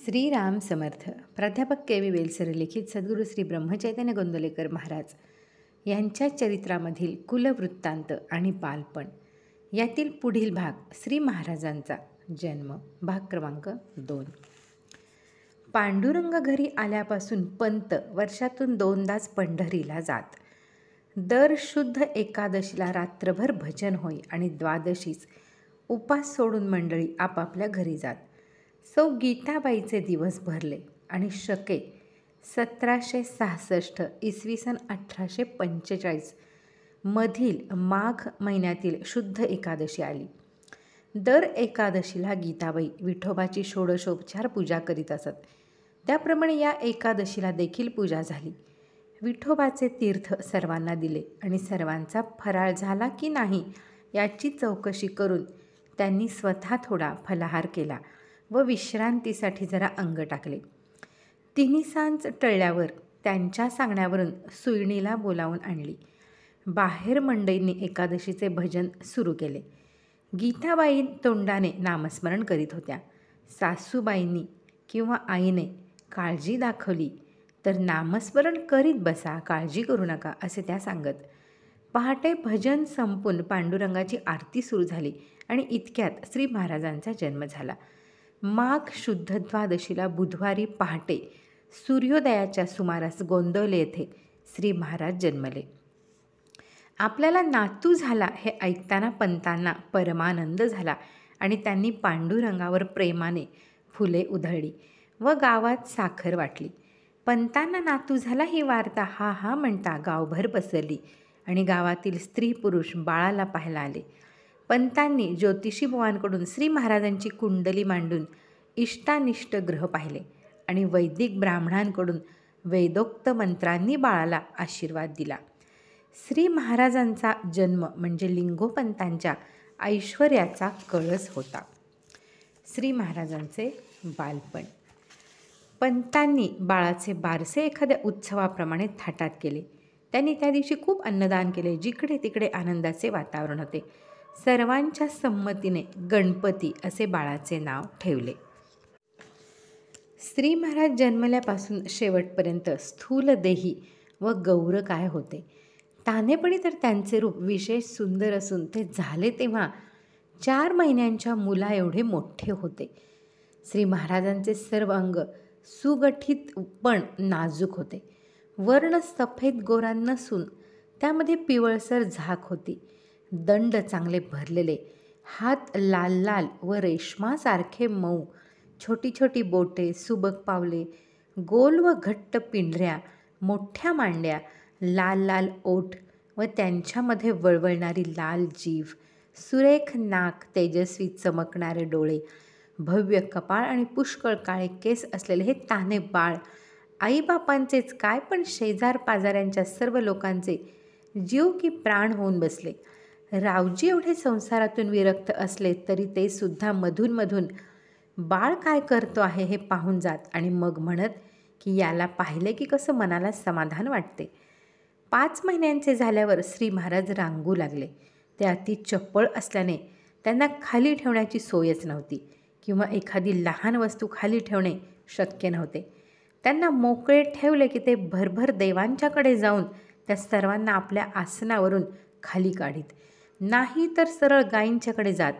श्रीराम समर्थ. प्राध्यापक K V वेलसर लिखित सद्गुरू श्री ब्रह्मचैतन्य गोंदवलेकर महाराज यांच्या चरित्रामधील कुलवृत्तांत आणि बालपण यातील पुढील भाग श्री महाराजांचा जन्म, भाग क्रमांक 2. पांडुरंग घरी आल्यापासून पंत वर्षातून 2दाच पंढरीला जात. दर शुद्ध एकादशीला रात्रभर भजन होई आणि द्वादशीच उपास सोडून मंडळी आपापल्या घरी जात. सौ गीताबाईचे दिवस भरले आणि शके 1766 इसवी सन 1845 मधील माघ महिन्यातील शुद्ध एकादशी आली. दर एकादशीला गीताबाई विठोबाची षोडशोपचार पूजा करीत असत. त्याप्रमाणे या एकादशीला देखील पूजा झाली. विठोबाचे तीर्थ सर्वांना दिले आणि सर्वांचा फराळ झाला की नाही याची चौकशी करून त्यांनी स्वतः थोडा फलाहार केला व विश्रांतीसाठी जरा अंग टाकले. तिन्ही सांज टळल्यावर त्यांच्या सांगण्यावरून सुईणीला बोलावून आणली. बाहेर मंडळींनी एकादशीचे भजन सुरू केले. गीताबाई तोंडाने नामस्मरण करीत होत्या. सासूबाईंनी किंवा आईने काळजी दाखवली तर नामस्मरण करीत बसा, काळजी करू नका असे त्या सांगत. पहाटे भजन संपून पांडुरंगाची आरती सुरू झाली आणि इतक्यात श्री महाराजांचा जन्म झाला. माघ शुद्ध द्वादशीला बुधवारी पहाटे सूर्योदयाच्या सुमारास गोंदवले येथे श्री महाराज जन्मले. आपल्याला नातू झाला हे ऐकताना पंतांना परमानंद झाला आणि त्यांनी पांडुरंगावर प्रेमाने फुले उधळली व गावात साखर वाटली. पंतांना नातू झाला ही वार्ता हा हा म्हणता गावभर पसरली आणि गावातील स्त्री पुरुष बाळाला पाहायला आले. पंतांनी ज्योतिषी बुवांकडून श्री महाराजांची कुंडली मांडून इष्टानिष्ट ग्रह पाहिले आणि वैदिक ब्राह्मणांकडून वेदोक्त मंत्रांनी बाळाला आशीर्वाद दिला. श्री महाराजांचा जन्म म्हणजे लिंगोपंतांच्या ऐश्वर्याचा कळस होता. श्री महाराजांचे बालपण. पंतांनी बाळाचे बारसे एखाद्या उत्सवाप्रमाणे थाटात केले. त्यांनी त्या दिवशी खूप अन्नदान केले. जिकडे तिकडे आनंदाचे वातावरण होते. सर्वांच्या संमतीने गणपती असे बाळाचे नाव ठेवले. श्री महाराज जन्मल्यापासून शेवटपर्यंत स्थूलदेही व गौरकाय होते. तान्हेपणी तर त्यांचे रूप विशेष सुंदर असून ते झाले तेव्हा 4 महिन्यांच्या मुला एवढे मोठे होते. श्री महाराजांचे सर्व अंग सुगठीत पण नाजूक होते. वर्ण सफेद गोरा नसून त्यामध्ये पिवळसर झाक होती. दंड चांगले भरलेले, हात लाल लाल व रेशमासारखे मऊ, छोटी छोटी बोटे, सुबक पावले, गोल व घट्ट पिंढऱ्या, मोठ्या मांड्या, लाल लाल ओठ व त्यांच्यामध्ये वळवळणारी लाल जीभ, सुरेख नाक, तेजस्वी चमकणारे डोळे, भव्य कपाळ आणि पुष्कळ काळे केस असलेले हे तान्हे बाळ आईबापांचेच काय पण शेजार पाजाऱ्यांच्या सर्व लोकांचे जीव की प्राण होऊन बसले. रावजी एवढे संसारातून विरक्त असले तरी ते सुद्धा मधून बाळ काय करतो आहे हे पाहून जात आणि मग म्हणत की याला पाहिले की कसं मनाला समाधान वाटते. 5 महिन्यांचे झाल्यावर श्री महाराज रांगू लागले. ते अति चपळ असल्याने त्यांना खाली ठेवण्याची सोयच नव्हती किंवा एखादी लहान वस्तू खाली ठेवणे शक्य नव्हते. त्यांना मोकळे ठेवले की ते भरभर देवांच्याकडे जाऊन त्या सर्वांना आपल्या आसनावरून खाली काढीत, नाही तर सरळ गायींच्याकडे जात.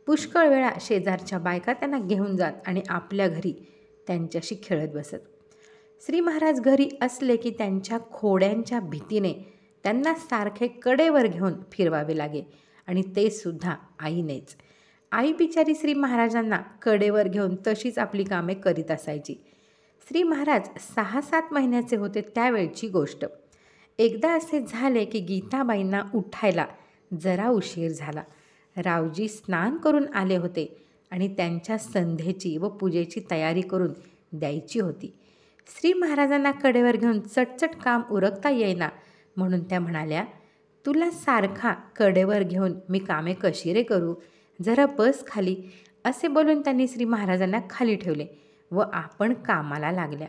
पुष्कळ वेळा शेजारच्या बायका त्यांना घेऊन जात आणि आपल्या घरी त्यांच्याशी खेळत बसत. श्री महाराज घरी असले की त्यांच्या खोड्यांच्या भीतीने त्यांना सारखे कडेवर घेऊन फिरवावे लागे आणि ते सुद्धा आईनेच. आई बिचारी श्री महाराजांना कडेवर घेऊन तशीच आपली कामे करीत असायची. श्री महाराज 6-7 महिन्याचे होते त्यावेळची गोष्ट. एकदा असे झाले की गीताबाईंना उठायला जरा उशीर झाला. रावजी स्नान करून आले होते आणि त्यांच्या संध्येची व पूजेची तयारी करून द्यायची होती. श्री महाराजांना कडेवर घेऊन चटचट काम उरकता येईना म्हणून त्या म्हणाल्या, तुला सारखा कडेवर घेऊन मी कामे कशी रे करू, जरा बस खाली. असे बोलून त्यांनी श्री महाराजांना खाली ठेवले व आपण कामाला लागल्या.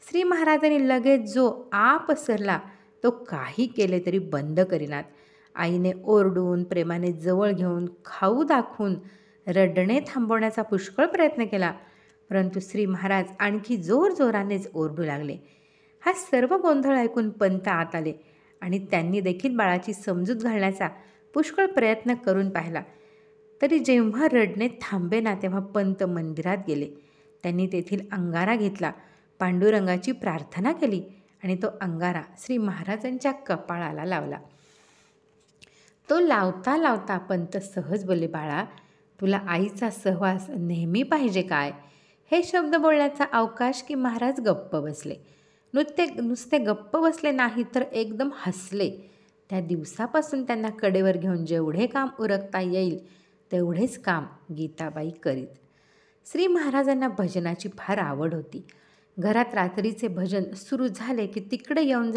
श्री महाराजांनी लगेच जो आप सरला तो काही केले तरी बंद करीनात. आईने ओरडून प्रेमाने जवळ घेऊन खाऊ दाखवून रडणे थांबवण्याचा पुष्कळ प्रयत्न केला, परंतु श्री महाराज आणखी जोरजोरानेच ओरडू लागले. हा सर्व गोंधळ ऐकून पंत आत आले आणि त्यांनी देखील बाळाची समजूत घालण्याचा पुष्कळ प्रयत्न करून पाहिला. तरी जेव्हा रडणे थांबेना तेव्हा पंत मंदिरात गेले. त्यांनी तेथील अंगारा घेतला, पांडुरंगाची प्रार्थना केली आणि तो अंगारा श्री महाराजांच्या कपाळाला लावला. तो लावता लावता पंत सहज बोलले, बाळा, तुला आईचा सहवास नेहमी पाहिजे काय? हे शब्द बोलण्याचा अवकाश की महाराज गप्प बसले. नुसते गप्प बसले नाही तर एकदम हसले. त्या दिवसापासून त्यांना कडेवर घेऊन जेवढे काम उरकता येईल तेवढेच काम गीताबाई करीत. श्री महाराजांना भजनाची फार आवड होती. घरात रात्रीचे भजन सुरू झाले की तिकडे घेऊन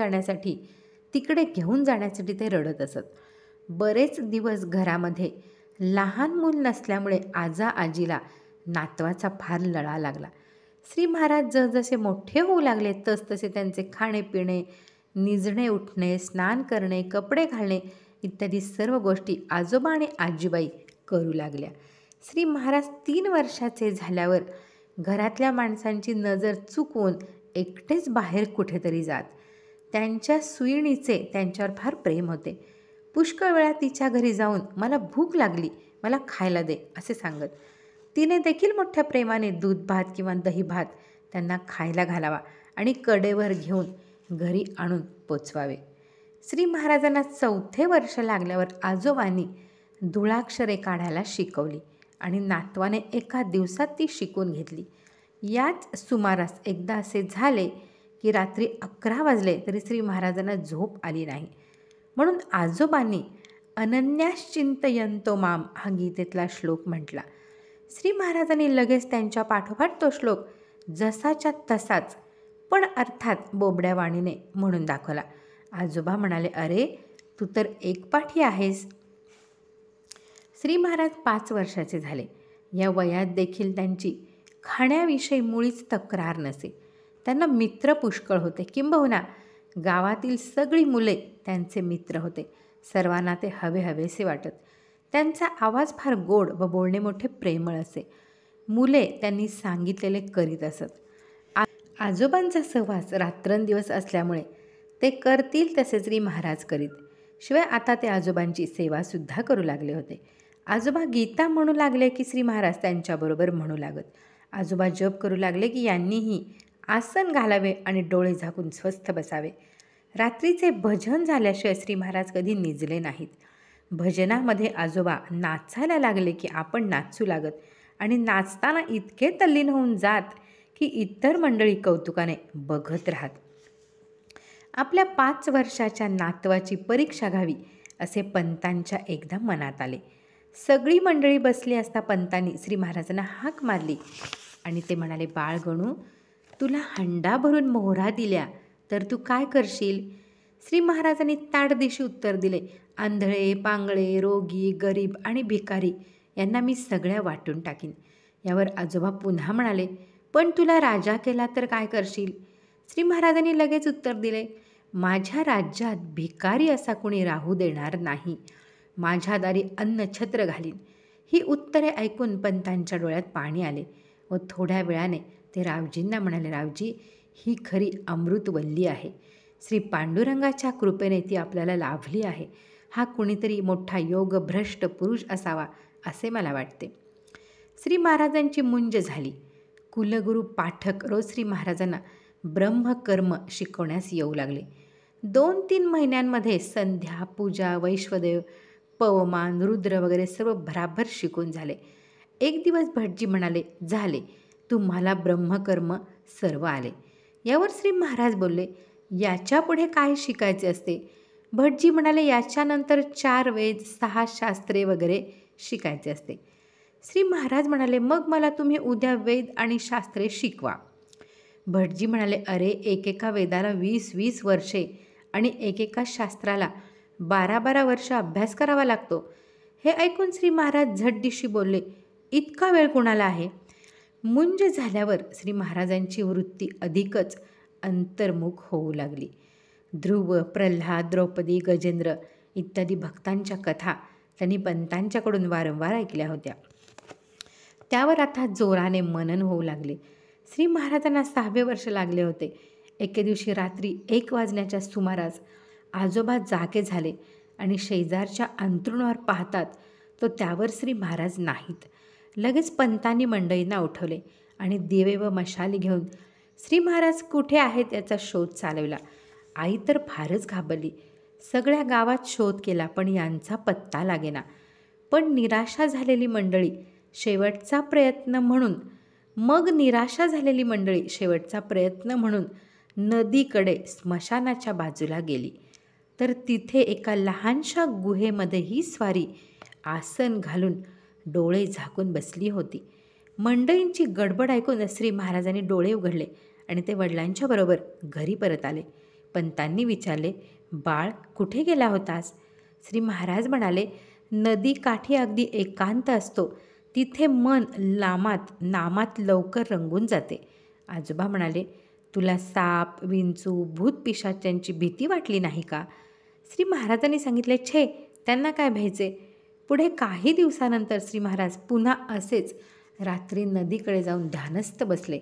जाण्यासाठी ते रडत असत. बरेच दिवस घरामध्ये लहान मूल नसल्यामुळे आजीला नातवाचा फार लळा लागला. श्री महाराज जसजसे मोठे होऊ लागले तसतसे त्यांचे खाणे पिणे, निजणे उठणे, स्नान करणे, कपडे घालणे इत्यादी सर्व गोष्टी आजोबा आणि आजीबाई करू लागल्या. श्री महाराज 3 वर्षाचे झाल्यावर घरातल्या माणसांची नजर चुकवून एकटेच बाहेर कुठेतरी जात. त्यांच्या सुईणीचे त्यांच्यावर फार प्रेम होते. पुष्कळ वेळा तिच्या घरी जाऊन मला भूक लागली, मला खायला दे असे सांगत. तिने देखील मोठ्या प्रेमाने दूध भात किंवा दही भात त्यांना खायला घालावा आणि कडेवर घेऊन घरी आणून पोचवावे. श्री महाराजांना 4थे वर्ष लागल्यावर आजोबांनी धुळाक्षरे काढायला शिकवली आणि नातवाने एका दिवसात ती शिकून घेतली. याच सुमारास एकदा असे झाले की रात्री 11 वाजले तरी श्री महाराजांना झोप आली नाही. म्हणून आजोबांनी अनन्याश्चिंतयन्तो माम हा गीतेतला श्लोक म्हटला. श्री महाराजांनी लगेच त्यांच्या पाठोपाठ तो श्लोक जसाच्या तसाच पण अर्थात बोबड्या वाणीने म्हणून दाखवला. आजोबा म्हणाले, अरे तू तर एकपाठी आहेस. श्री महाराज 5 वर्षाचे झाले. या वयात देखील त्यांची खाण्याविषयी मुळीच तक्रार नसे. त्यांना मित्र पुष्कळ होते. किंबहुना गावातील सगळी मुले त्यांचे मित्र होते. सर्वांना ते हवेसे वाटत. त्यांचा आवाज फार गोड व बोलणे मोठे प्रेमळ असे. मुले त्यांनी सांगितलेले करीत असत. आजोबांचा सहवास रात्रंदिवस असल्यामुळे ते करतील तसे श्री महाराज करीत. शिवाय आता ते आजोबांची सेवासुद्धा करू लागले होते. आजोबा गीता म्हणू लागले की श्री महाराज त्यांच्याबरोबर म्हणू लागत. आजोबा जप करू लागले की यांनीही आसन घालावे आणि डोळे झाकून स्वस्थ बसावे. रात्रीचे भजन झाल्याशिवाय श्री महाराज कधी निजले नाहीत. भजनामध्ये आजोबा नाचायला लागले की आपण नाचू लागत आणि नाचताना इतके तल्लीन होऊन जात की इतर मंडळी कौतुकाने बघत राहत. आपल्या 5 वर्षाच्या नातवाची परीक्षा घ्यावी असे पंतांच्या एकदा मनात आले. सगळी मंडळी बसली असता पंतांनी श्री महाराजांना हाक मारली आणि ते म्हणाले, बाळ गणू, तुला हंडा भरून मोहरा दिल्या तर तू काय करशील? श्री महाराजांनी ताडदिशी उत्तर दिले, आंधळे, पांगळे, रोगी, गरीब आणि भिकारी यांना मी सगळ्या वाटून टाकीन. यावर आजोबा पुन्हा म्हणाले, पण तुला राजा केला तर काय करशील? श्री महाराजांनी लगेच उत्तर दिले, माझ्या राज्यात भिकारी असा कुणी राहू देणार नाही. माझ्या दारी अन्न छत्र घालीन. ही उत्तरे ऐकून पंतांच्या डोळ्यात पाणी आले व थोड्या वेळाने ते रावजींना म्हणाले, रावजी, ही खरी अमृतवल्ली आहे. श्री पांडुरंगाच्या कृपेने ती आपल्याला लाभली आहे. हा कुणीतरी मोठा योगभ्रष्ट पुरुष असावा असे मला वाटते. श्री महाराजांची मुंज झाली. कुलगुरू पाठक रोज श्री महाराजांना ब्रह्मकर्म शिकवण्यास येऊ लागले. 2-3 महिन्यांमध्ये संध्या, पूजा, वैश्वदेव, पवमान, रुद्र वगैरे सर्व भराभर शिकून झाले. एक दिवस भटजी म्हणाले, झाले, तुम्हाला ब्रह्मकर्म सर्व आले. यावर श्री महाराज बोलले, याच्या पुढे काय शिकायचे असते? भटजी म्हणाले, याच्यानंतर 4 वेद, 6 शास्त्रे वगैरे शिकायचे असते. श्री महाराज म्हणाले, मग मला तुम्ही उद्या वेद आणि शास्त्रे शिकवा. भटजी म्हणाले, अरे एकेका वेदाला 20-20 वर्षे आणि एकेका शास्त्राला 12-12 वर्ष अभ्यास करावा लागतो. हे ऐकून श्री महाराज झटदिशी बोलले, इतका वेळ कोणाला आहे? मुंज झाल्यावर श्री महाराजांची वृत्ती अधिकच अंतर्मुख होऊ लागली. ध्रुव, प्रल्हाद, द्रौपदी, गजेंद्र इत्यादी भक्तांच्या कथा त्यांनी पंतांच्याकडून वारंवार ऐकल्या होत्या. त्यावर आता जोराने मनन होऊ लागले. श्री महाराजांना 6वे वर्ष लागले होते. एके दिवशी रात्री 1 वाजण्याच्या सुमारास आजोबा जागे झाले आणि शेजारच्या अंथरुणावर पाहतात तो त्यावर श्री महाराज नाहीत. लगेच पंतांनी मंडळींना उठवले आणि दिवे व मशाली घेऊन श्री महाराज कुठे आहेत याचा शोध चालवला. आई तर फारच घाबरली. सगळ्या गावात शोध केला पण यांचा पत्ता लागेना. पण निराशा झालेली मंडळी शेवटचा प्रयत्न म्हणून नदीकडे स्मशानाच्या बाजूला गेली. तर तिथे एका लहानशा गुहेमध्ये ही स्वारी आसन घालून डोळे झाकून बसली होती. मंडळींची गडबड ऐकून श्री महाराजांनी डोळे उघडले आणि ते वडिलांच्या बरोबर घरी परत आले. पंतांनी विचारले, बाळ कुठे गेला होतास? श्री महाराज म्हणाले, नदी काठी अगदी एकांत असतो तिथे मन नामात लवकर रंगून जाते. आजोबा म्हणाले, तुला साप, विंचू, भूत पिशाच्यांची भीती वाटली नाही का? श्री महाराजांनी सांगितले, छे त्यांना काय भ्यायचे. पुढे काही दिवसानंतर श्री महाराज पुन्हा असेच रात्री नदीकडे जाऊन ध्यानस्थ बसले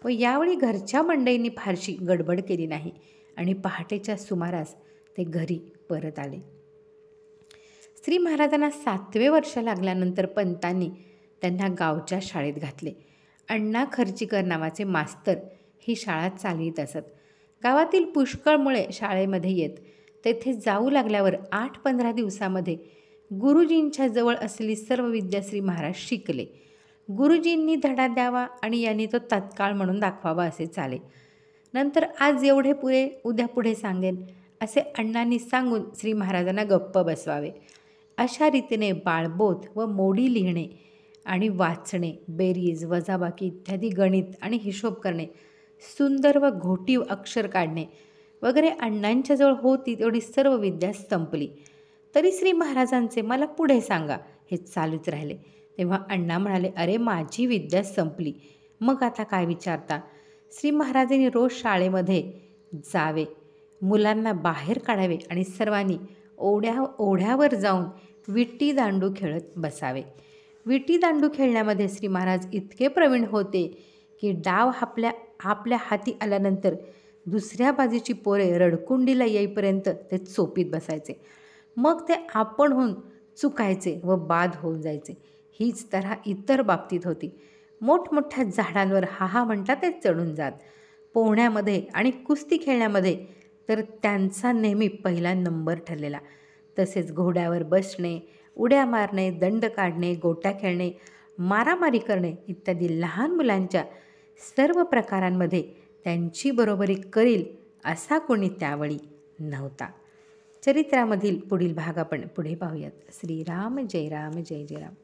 व यावेळी घरच्या मंडळींनी फारशी गडबड केली नाही आणि पहाटेच्या सुमारास ते घरी परत आले. श्री महाराजांना 7वे वर्ष लागल्यानंतर पंतांनी त्यांना गावच्या शाळेत घातले. अण्णा खर्चीकर नावाचे मास्तर ही शाळा चालवीत असत. गावातील पुष्कळ मुळे शाळेमध्ये येत. तेथे जाऊ लागल्यावर 8-15 दिवसामध्ये गुरुजींच्या जवळ असलेली सर्व विद्या श्री महाराज शिकले. गुरुजींनी धडा द्यावा आणि यांनी तो तत्काळ म्हणून दाखवावा असे चाले. नंतर आज एवढे पुरे, उद्या पुढे सांगेन असे अण्णांनी सांगून श्री महाराजांना गप्प बसवावे. अशा रीतीने बाळबोध व मोडी लिहिणे आणि वाचणे, बेरीज, वजाबाकी इत्यादी गणित आणि हिशोब करणे, सुंदर व घोटीव अक्षर काढणे वगैरे अण्णांच्याजवळ होती तेवढी सर्व विद्या संपली. तरी श्री महाराजांचे मला पुढे सांगा हे चालूच राहिले. तेव्हा अण्णा म्हणाले, अरे माझी विद्या संपली, मग आता काय विचारता? श्री महाराजांनी रोज शाळेमध्ये जावे, मुलांना बाहेर काढावे आणि सर्वांनी ओढ्यावर जाऊन विटी दांडू खेळत बसावे. विटी दांडू खेळण्यामध्ये श्री महाराज इतके प्रवीण होते की डाव आपल्या हाती आल्यानंतर दुसऱ्या बाजूची पोरे रडकुंडीला येईपर्यंत ते चोपीत बसायचे. मग ते आपणहून चुकायचे व बाद होऊन जायचे. हीच तऱ्हा इतर बाबतीत होती. मोठमोठ्या झाडांवर हा म्हणतात ते चढून जात. पोहण्यामध्ये आणि कुस्ती खेळण्यामध्ये तर त्यांचा नेहमी पहिला नंबर ठरलेला. तसेच घोड्यावर बसणे, उड्या मारणे, दंड काढणे, गोट्या खेळणे, मारामारी करणे इत्यादी लहान मुलांच्या सर्व प्रकारांमध्ये त्यांची बरोबरी करील असा कोणी त्यावेळी नव्हता. चरित्रामधील पुढील भाग आपण पुढे पाहूयात. श्रीराम जय राम जय जय राम.